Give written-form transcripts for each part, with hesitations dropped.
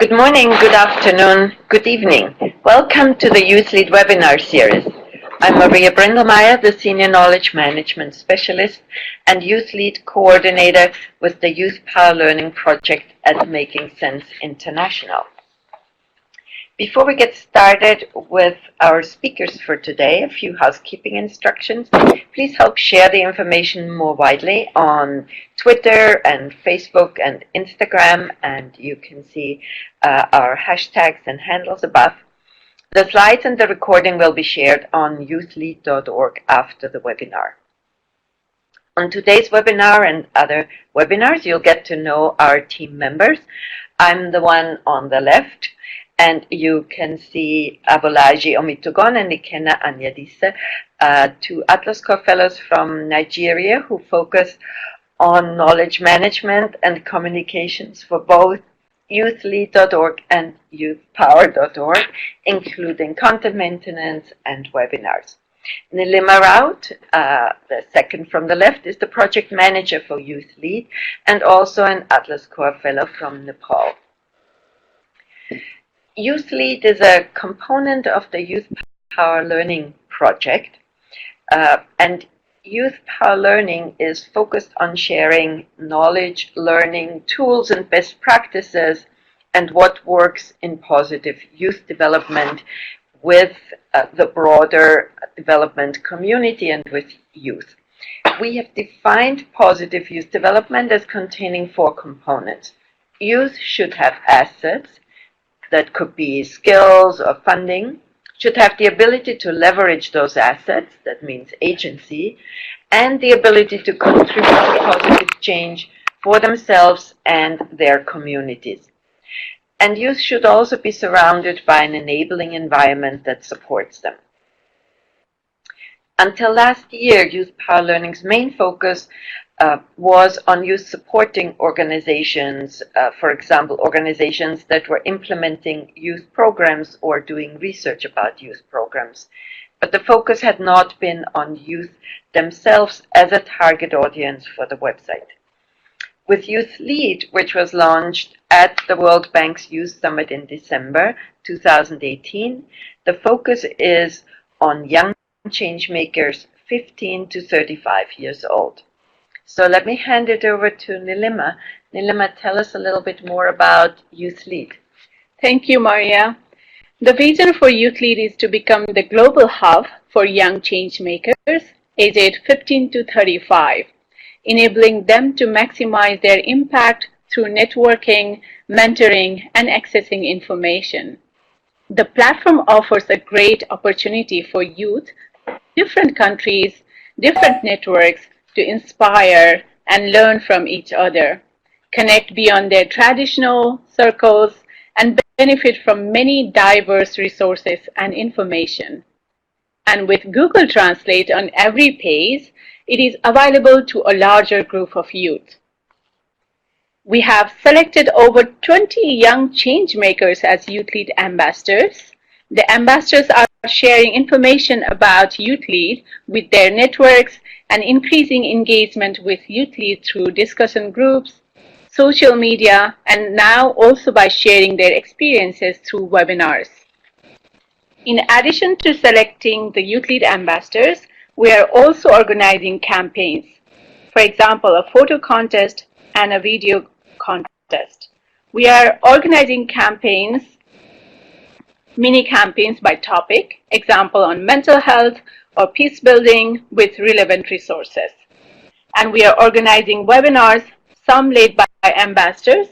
Good morning, good afternoon, good evening. Welcome to the YouthLead webinar series. I'm Maria Brindelmeyer, the Senior Knowledge Management Specialist and YouthLead Coordinator with the Youth Power Learning Project at Making Sense International. Before we get started with our speakers for today, a few housekeeping instructions. Please help share the information more widely on Twitter and Facebook and Instagram, and you can see our hashtags and handles above. The slides and the recording will be shared on youthlead.org after the webinar. On today's webinar and other webinars, you'll get to know our team members. I'm the one on the left, and you can see Abolaji Omitugon and Ikena Anyadise, two Atlas Core Fellows from Nigeria who focus on knowledge management and communications for both youthlead.org and youthpower.org, including content maintenance and webinars. Nilima Raut, the second from the left, is the project manager for YouthLead and also an Atlas Core Fellow from Nepal. YouthLead is a component of the Youth Power Learning Project, and Youth Power Learning is focused on sharing knowledge, learning, tools, and best practices, and what works in positive youth development with the broader development community and with youth. We have defined positive youth development as containing 4 components. Youth should have assets, that could be skills or funding, should have the ability to leverage those assets, that means agency, and the ability to contribute to positive change for themselves and their communities. And youth should also be surrounded by an enabling environment that supports them. Until last year, Youth Power Learning's main focus was on youth supporting organizations, for example, organizations that were implementing youth programs or doing research about youth programs. But the focus had not been on youth themselves as a target audience for the website. With YouthLead, which was launched at the World Bank's Youth Summit in December 2018, the focus is on young change makers 15 to 35 years old. So let me hand it over to Nilima. Nilima, tell us a little bit more about YouthLead. Thank you, Maria. The vision for YouthLead is to become the global hub for young change makers aged 15 to 35, enabling them to maximize their impact through networking, mentoring, and accessing information. The platform offers a great opportunity for youth, different countries, different networks, to inspire and learn from each other, connect beyond their traditional circles, and benefit from many diverse resources and information. And with Google Translate on every page, it is available to a larger group of youth. We have selected over 20 young change makers as YouthLead ambassadors. The ambassadors are sharing information about YouthLead with their networks and increasing engagement with YouthLead through discussion groups, social media, and now also by sharing their experiences through webinars. In addition to selecting the YouthLead ambassadors, we are also organizing campaigns. For example, a photo contest and a video contest. We are organizing campaigns, mini campaigns by topic, example on mental health or peace building with relevant resources. And we are organizing webinars, some led by ambassadors,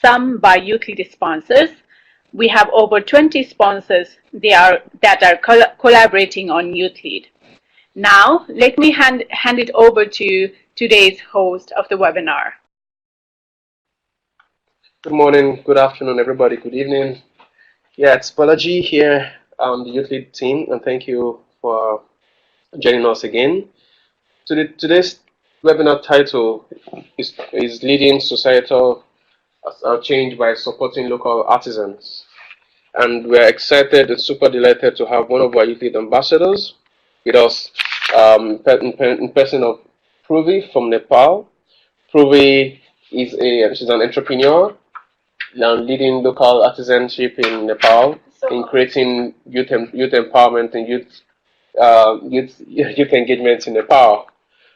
some by YouthLead sponsors. We have over 20 sponsors that are collaborating on YouthLead. Now, let me hand it over to today's host of the webinar. Good morning, good afternoon, everybody, good evening. Yeah, it's Balaji here on the YouthLead team, and thank you for joining us again. Today's webinar title is Leading Societal Change by Supporting Local Artisans. And we're excited and super delighted to have one of our YouthLead ambassadors with us in person of Purvi from Nepal. Purvi she's an entrepreneur, leading local artisanship in Nepal, in creating youth empowerment and youth engagement in Nepal.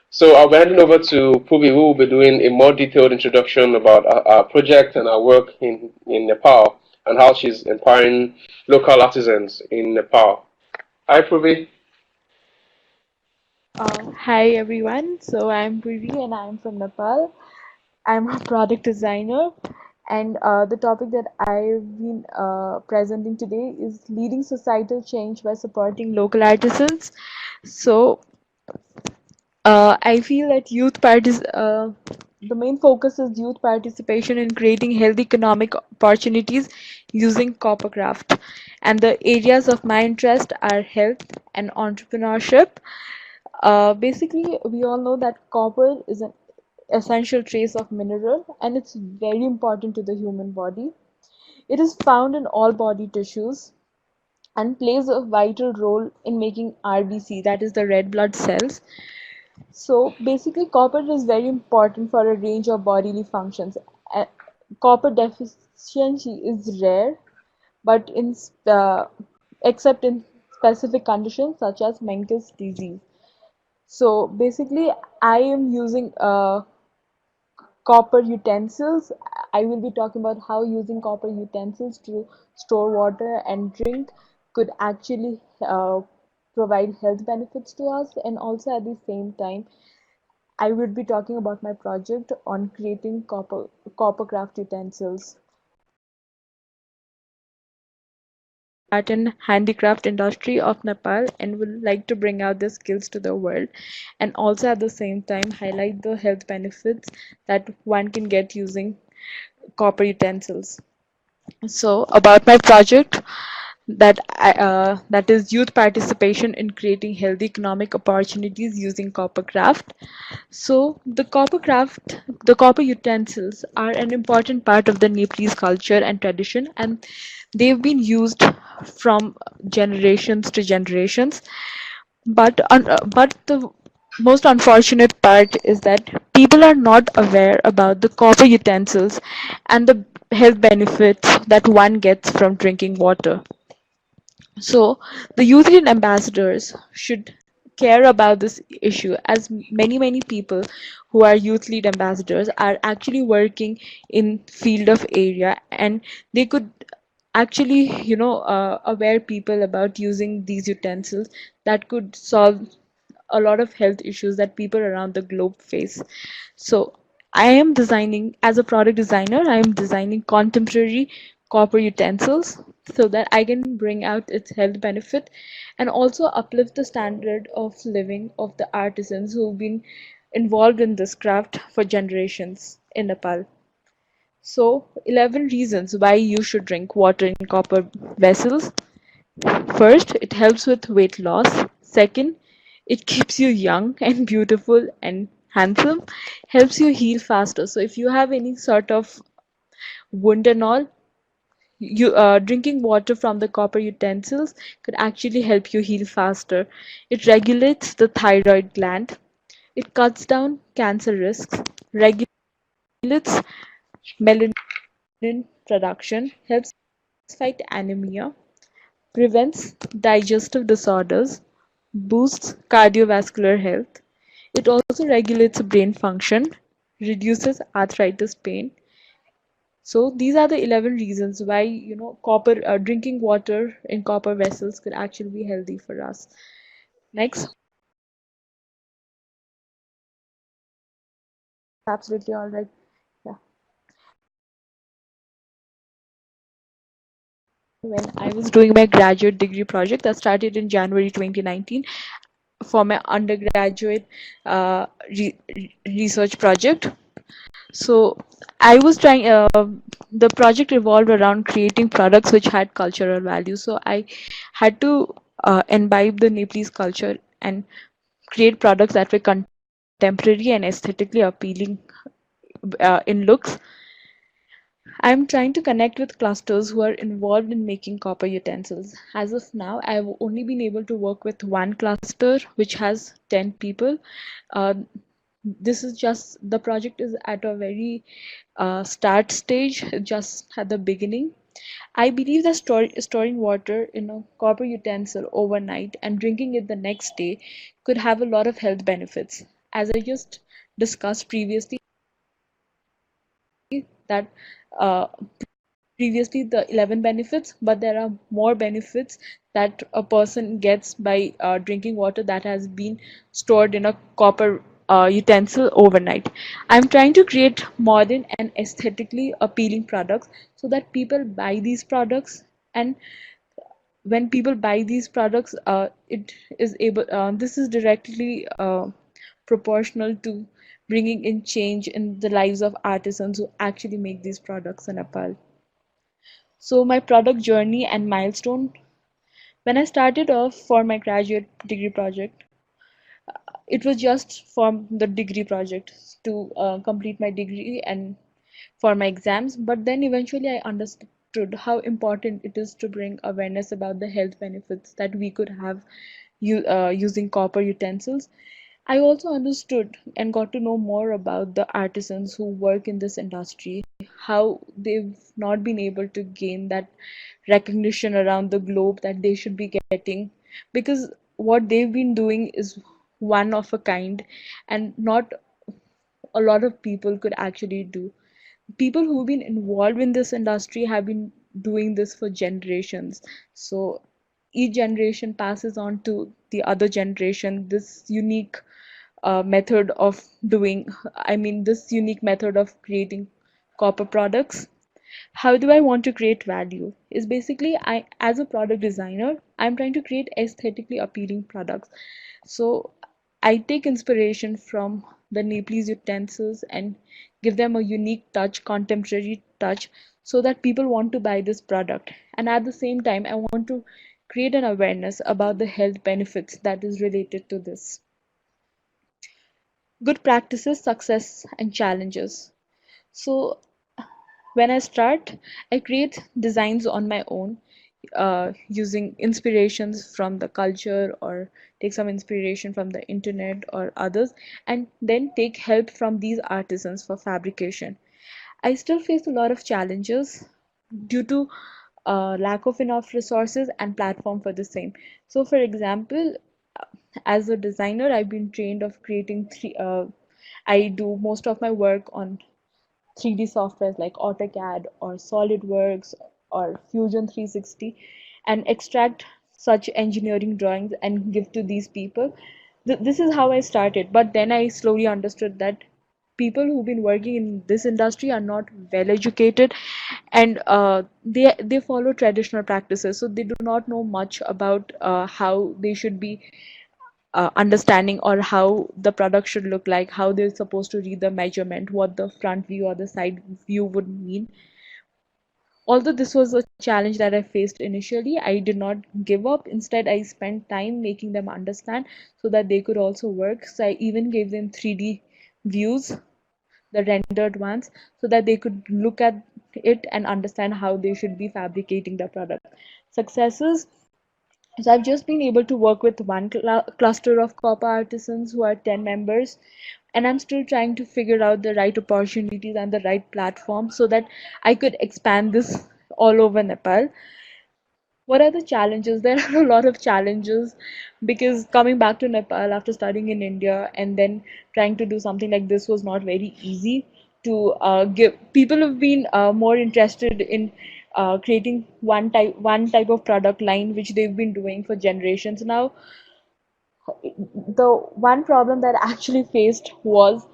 So I'll be handing over to Purvi, who will be doing a more detailed introduction about our project and our work in Nepal and how she's empowering local artisans in Nepal. Hi, Purvi. Hi everyone, so I'm Purvi and I'm from Nepal. I'm a product designer, and the topic that I've been presenting today is leading societal change by supporting local artisans. So I feel that the main focus is youth participation in creating healthy economic opportunities using copper craft, and the areas of my interest are health and entrepreneurship. Basically, we all know that copper is an essential trace of mineral and it's very important to the human body. It is found in all body tissues and plays a vital role in making RBC, that is the red blood cells. So basically, copper is very important for a range of bodily functions. Uh, Copper deficiency is rare, but except in specific conditions such as Menkes disease. So basically, I am using copper utensils. I will be talking about how using copper utensils to store water and drink could actually provide health benefits to us, and also at the same time, I would be talking about my project on creating copper craft utensils. Art and handicraft industry of Nepal and would like to bring out their skills to the world, and also at the same time highlight the health benefits that one can get using copper utensils. So about my project, that is youth participation in creating healthy economic opportunities using copper craft. So the copper utensils are an important part of the Nepalese culture and tradition, and they've been used from generations to generations. But the most unfortunate part is that people are not aware about the copper utensils and the health benefits that one gets from drinking water. So the YouthLead ambassadors should care about this issue, as many people who are youth lead ambassadors are actually working in field of area, and they could actually aware people about using these utensils that could solve a lot of health issues that people around the globe face. So I am designing, as a product designer, I am designing contemporary copper utensils so that I can bring out its health benefit and also uplift the standard of living of the artisans who've been involved in this craft for generations in Nepal. So 11 reasons why you should drink water in copper vessels. First, it helps with weight loss. Second, it keeps you young and beautiful and handsome, helps you heal faster. So if you have any sort of wound and all, you drinking water from the copper utensils could actually help you heal faster. It regulates the thyroid gland. It cuts down cancer risks, regulates melanin production, helps fight anemia, prevents digestive disorders, boosts cardiovascular health. It also regulates brain function, reduces arthritis pain. So these are the 11 reasons why copper drinking water in copper vessels could actually be healthy for us. Next, absolutely all right. Yeah. When I was doing my graduate degree project that started in January 2019 for my undergraduate research project. So I was trying, the project revolved around creating products which had cultural value. So I had to imbibe the Nepalese culture and create products that were contemporary and aesthetically appealing in looks. I'm trying to connect with clusters who are involved in making copper utensils. As of now, I've only been able to work with one cluster which has 10 people. Uh, this is just the project is at a very start stage, just at the beginning. I believe that storing water in a copper utensil overnight and drinking it the next day could have a lot of health benefits. As I just discussed previously, that uh, previously the 11 benefits, but there are more benefits that a person gets by drinking water that has been stored in a copper utensil overnight. I'm trying to create modern and aesthetically appealing products so that people buy these products, and when people buy these products, it is able this is directly proportional to bringing in change in the lives of artisans who actually make these products in Nepal. So my product journey and milestone: when I started off for my graduate degree project, it was just for the degree project to complete my degree and for my exams. But then eventually I understood how important it is to bring awareness about the health benefits that we could have using copper utensils. I also understood and got to know more about the artisans who work in this industry, how they've not been able to gain that recognition around the globe that they should be getting, because what they've been doing is one of a kind, and not a lot of people could actually do. People who've been involved in this industry have been doing this for generations. So each generation passes on to the other generation this unique method of doing, I mean, this unique method of creating copper products. How do I want to create value? Is basically, I, as a product designer, I'm trying to create aesthetically appealing products. So I take inspiration from the Nepalese utensils and give them a unique touch, contemporary touch, so that people want to buy this product. And at the same time, I want to create an awareness about the health benefits that is related to this. Good practices, success, and challenges. So when I start, I create designs on my own, using inspirations from the culture, or take some inspiration from the internet or others, and then take help from these artisans for fabrication. I still face a lot of challenges due to lack of enough resources and platform for the same. So, for example, as a designer, I've been trained of creating three. I do most of my work on 3D softwares like AutoCAD or SolidWorks or Fusion 360, and extract such engineering drawings and give to these people. This is how I started, but then I slowly understood that people who've been working in this industry are not well educated, and they follow traditional practices, so they do not know much about how they should be understanding, or how the product should look like, how they're supposed to read the measurement, what the front view or the side view would mean. Although this was a challenge that I faced initially, I did not give up. Instead, I spent time making them understand so that they could also work. So I even gave them 3D views, the rendered ones, so that they could look at it and understand how they should be fabricating the product. Successes: so I've just been able to work with one cluster of copper artisans who are 10 members, and I'm still trying to figure out the right opportunities and the right platform so that I could expand this all over Nepal. What are the challenges? There are a lot of challenges, because coming back to Nepal after studying in India and then trying to do something like this was not very easy. To give people have been more interested in creating one type of product line which they've been doing for generations now. The one problem that I actually faced was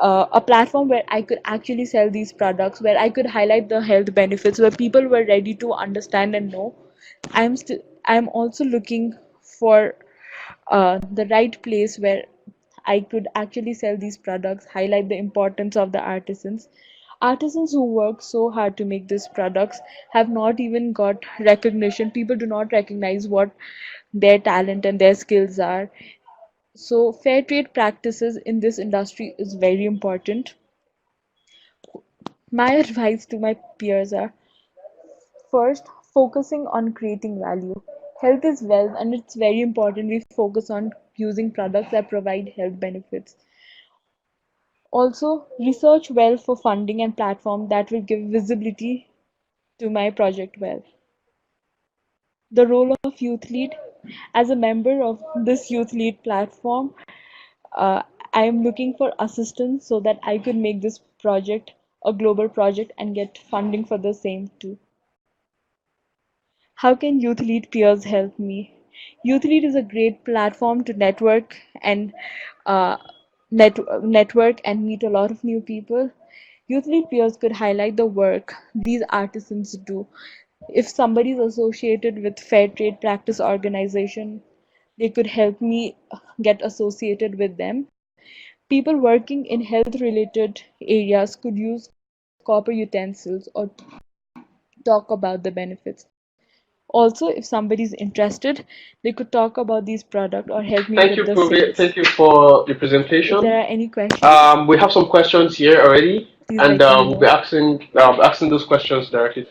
a platform where I could actually sell these products, where I could highlight the health benefits, where people were ready to understand and know. I'm also looking for the right place where I could actually sell these products, highlight the importance of the artisans. Artisans who work so hard to make these products have not even got recognition. People do not recognize what their talent and their skills are. So fair trade practices in this industry is very important. My advice to my peers are: first, focusing on creating value. Health is wealth, and it's very important we focus on using products that provide health benefits. Also, research well for funding and platform that will give visibility to my project well. The role of Youth Lead. As a member of this Youth Lead platform, uh, I am looking for assistance so that I could make this project a global project and get funding for the same too. How can Youth Lead peers help me? Youth Lead is a great platform to uh, network and meet a lot of new people. Youth Lead peers could highlight the work these artisans do. If somebody is associated with fair trade practice organization, they could help me get associated with them. People working in health related areas could use copper utensils or talk about the benefits. Also, if somebody is interested, they could talk about these products or help me Thank with you, the Purvi. sales. Thank you for the If there presentation. are any questions, We have some questions here already, please and let me we'll be know. asking those questions directly.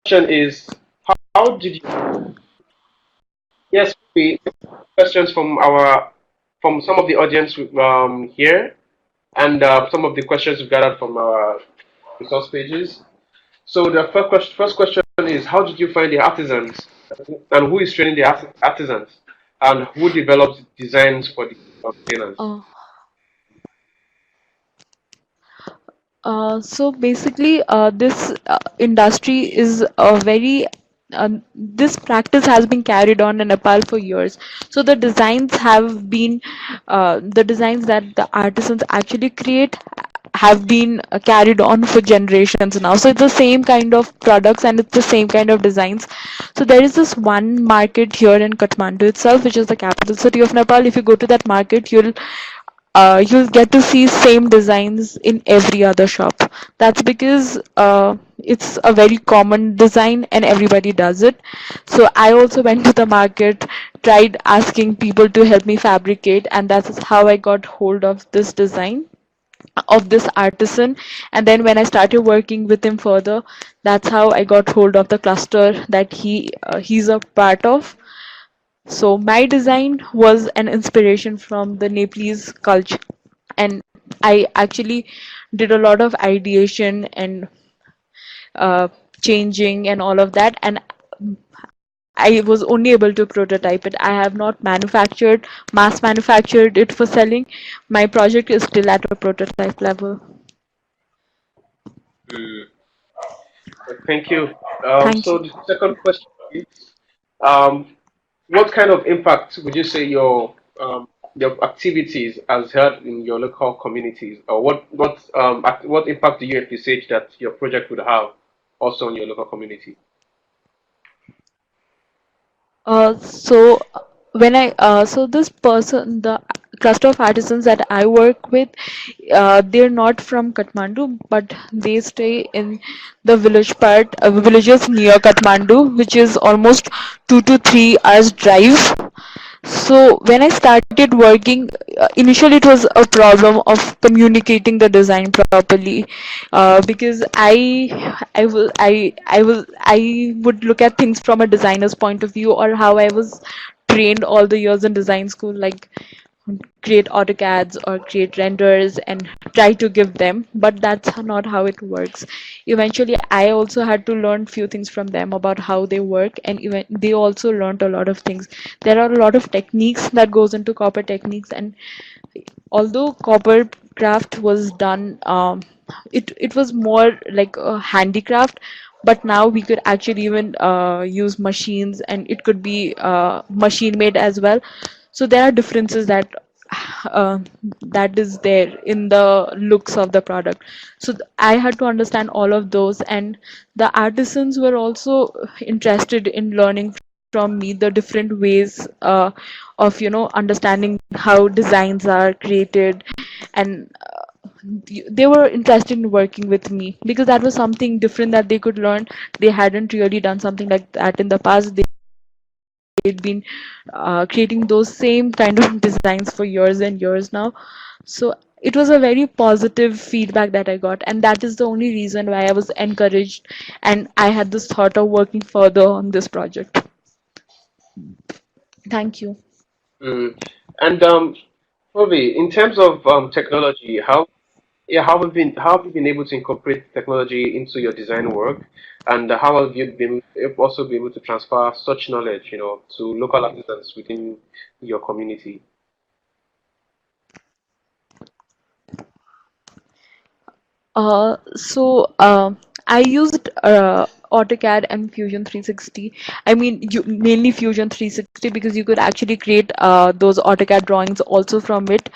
Question is, how did you? Yes, we questions from some of the audience here, and some of the questions we've gathered from our resource pages. So the first question is, how did you find the artisans, and who is training the artisans, and who develops designs for the containers? Uh, so basically, this industry is a very this practice has been carried on in Nepal for years. So the designs that the artisans actually create have been carried on for generations now. So it's the same kind of products and it's the same kind of designs. So there is this one market here in Kathmandu itself, which is the capital city of Nepal. If you go to that market, you'll get to see same designs in every other shop. That's because it's a very common design and everybody does it. So I also went to the market, tried asking people to help me fabricate, and that's how I got hold of this design of this artisan. And then when I started working with him further, that's how I got hold of the cluster that he's a part of. So my design was an inspiration from the Nepalese culture, and I actually did a lot of ideation and uh, changing and all of that, and I was only able to prototype it. I have not mass manufactured it for selling. My project is still at a prototype level. Mm, thank you. Thank So you. the second question is, um, what kind of impact would you say your activities has had in your local communities, or what impact do you envisage that your project would have also in your local community? So so this person, the cluster of artisans that I work with, they're not from Kathmandu, but they stay in the villages near Kathmandu, which is almost 2 to 3 hours drive. So when I started working, initially it was a problem of communicating the design properly, because I would look at things from a designer's point of view, or how I was trained all the years in design school, like create AutoCADs or create renders and try to give them, but that's not how it works. Eventually, I also had to learn few things from them about how they work, and even they also learned a lot of things. There are a lot of techniques that goes into copper techniques, and although copper craft was done, it was more like a handicraft, but now we could actually even use machines, and it could be machine made as well. So there are differences uh, that is there in the looks of the product. So I had to understand all of those, and the artisans were also interested in learning from me the different ways of understanding how designs are created, and they were interested in working with me because that was something different that they could learn. They hadn't really done something like that in the past. They'd been creating those same kind of designs for years and years now. So it was a very positive feedback that I got, and that is the only reason why I was encouraged and I had this thought of working further on this project. Thank you. Mm. And Purvi, in terms of technology, how have you been able to incorporate technology into your design work, and how have you been also been able to transfer such knowledge, to local artisans within your community? I used AutoCAD and Fusion 360. I mean, mainly Fusion 360 because you could actually create those AutoCAD drawings also from it.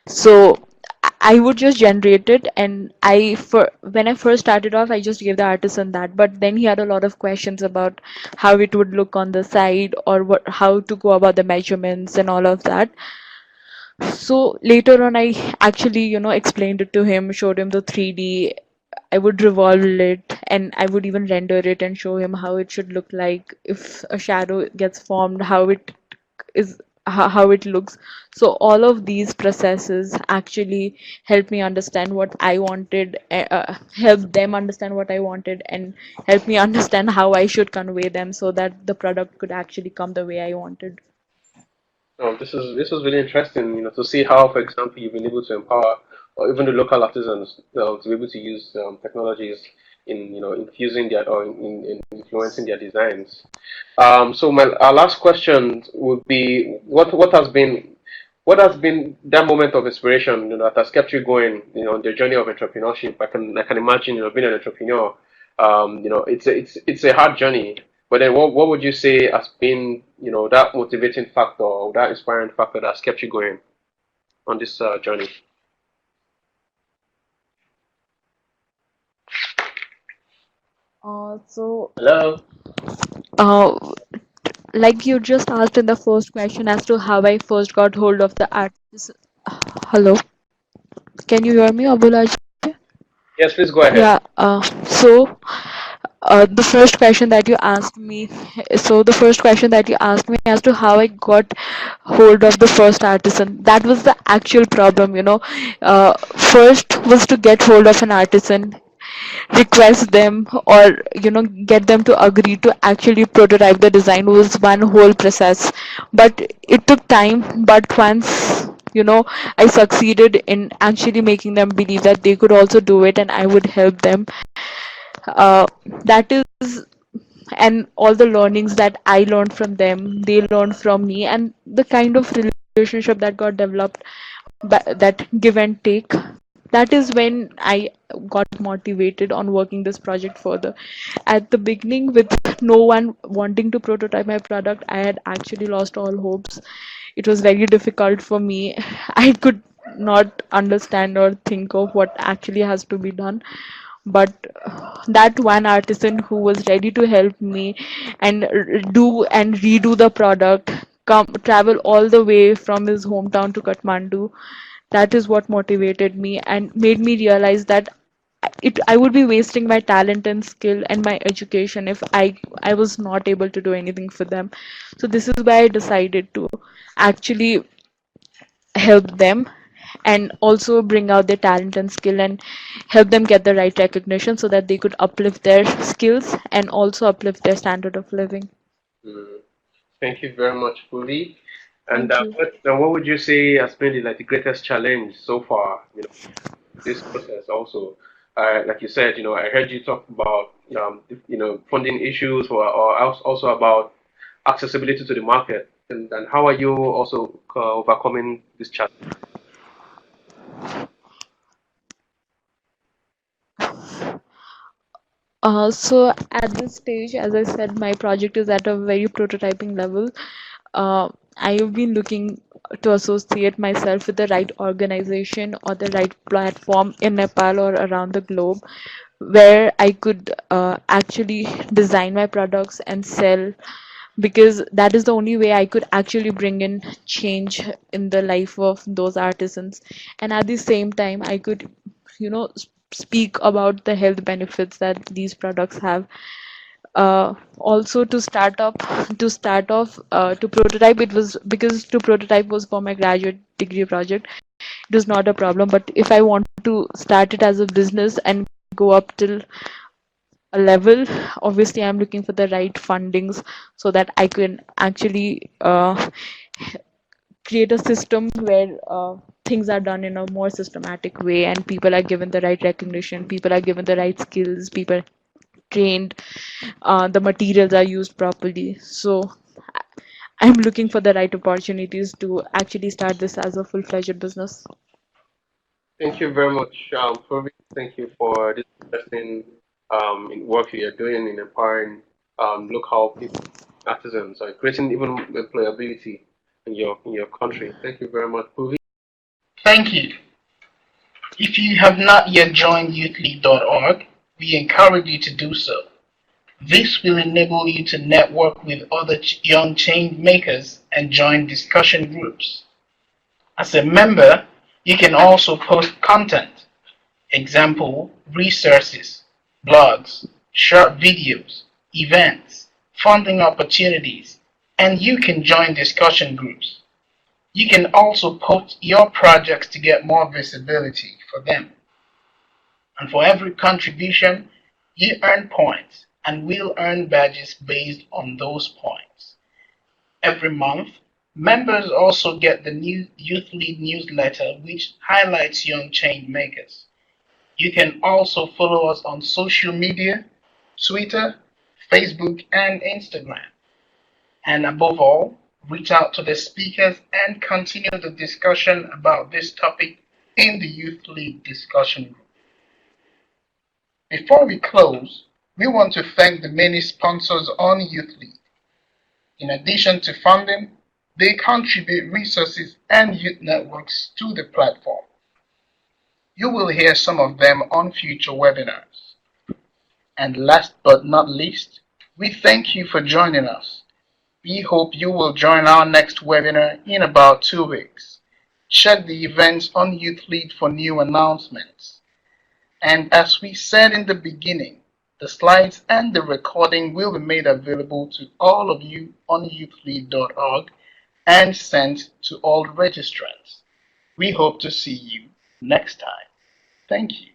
So I would just generate it, and for when I first started off, I just gave the artisan that. But then he had a lot of questions about how it would look on the side, or how to go about the measurements and all of that. So later on, I actually, explained it to him, showed him the 3D. I would revolve it, and I would even render it and show him how it should look like if a shadow gets formed, how it is, how it looks. So all of these processes actually helped me understand what I wanted, help them understand what I wanted, and help me understand how I should convey them so that the product could actually come the way I wanted. Oh, this was really interesting, to see how, for example, you've been able to empower or even the local artisans to be able to use technologies in infusing their or in influencing their designs. So our last question would be, what has been that moment of inspiration, that has kept you going, on the journey of entrepreneurship? I can imagine, being an entrepreneur, it's a hard journey. But then what would you say has been, that motivating factor or that inspiring factor that's kept you going on this journey? So, Hello? uh, like you just asked in the first question as to how I first got hold of the artist. Hello, can you hear me, Abulaj? Yes, please go ahead. Yeah. The first question that you asked me, the first question that you asked me as to how I got hold of the first artisan, that was the actual problem. First was to get hold of an artisan, request them, or get them to agree to actually prototype the design was one whole process, but it took time. But once I succeeded in actually making them believe that they could also do it and I would help them, uh, that is, and all the learnings that I learned from them, they learned from me, and the kind of relationship that got developed, that give and take, that is when I got motivated on working this project further. At the beginning, with no one wanting to prototype my product, I had actually lost all hopes. It was very difficult for me. I could not understand or think of what actually has to be done. But that one artisan who was ready to help me and do and redo the product, come travel all the way from his hometown to Kathmandu, that is what motivated me and made me realize that I would be wasting my talent and skill and my education if I was not able to do anything for them. So this is why I decided to actually help them and also bring out their talent and skill and help them get the right recognition so that they could uplift their skills and also uplift their standard of living. Mm. Thank you very much, Puli. And Thank you. what would you say has been the greatest challenge so far, this process also? Like you said, I heard you talk about, funding issues, or also about accessibility to the market. And how are you also overcoming this challenge? So at this stage, as I said, my project is at a very prototyping level. I've been looking to associate myself with the right organization or the right platform in Nepal or around the globe where I could actually design my products and sell, because that is the only way I could actually bring in change in the life of those artisans. And at the same time, I could, speak about the health benefits that these products have. Also, to start off, to prototype, it was because to prototype was for my graduate degree project. It was not a problem, but if I want to start it as a business and go up till a level. Obviously, I'm looking for the right fundings so that I can actually create a system where things are done in a more systematic way, and people are given the right recognition, people are given the right skills, people are trained, the materials are used properly. So I'm looking for the right opportunities to actually start this as a full-fledged business. Thank you very much, Purvi. Thank you for this interesting work you're doing in empowering local people, artisans, and creating even employability in your country. Thank you very much, Purvi. Thank you. If you have not yet joined YouthLead.org, we encourage you to do so. This will enable you to network with other young change makers and join discussion groups. As a member, you can also post content, example, resources, blogs, short videos, events, funding opportunities, and you can join discussion groups. You can also post your projects to get more visibility for them. And for every contribution, you earn points and will earn badges based on those points. Every month, members also get the new Youth Lead newsletter, which highlights young change makers. You can also follow us on social media, Twitter, Facebook, and Instagram. And above all, reach out to the speakers and continue the discussion about this topic in the Youth Lead discussion group. Before we close, we want to thank the many sponsors on Youth Lead. In addition to funding, they contribute resources and youth networks to the platform. You will hear some of them on future webinars. And last but not least, we thank you for joining us. We hope you will join our next webinar in about 2 weeks. Check the events on YouthLead for new announcements. And as we said in the beginning, the slides and the recording will be made available to all of you on youthlead.org and sent to all registrants. We hope to see you next time. Thank you.